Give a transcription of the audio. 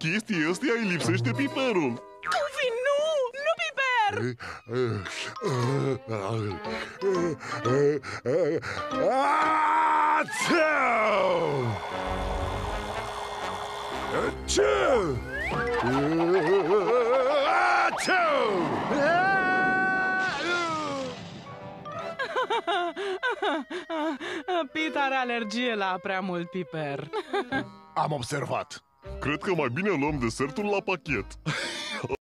chestii ăstia îi lipsește piperul. Tufi, nu! Nu piper! Pete are alergie la prea mult piper. Am observat. Cred că mai bine luăm desertul la pachet.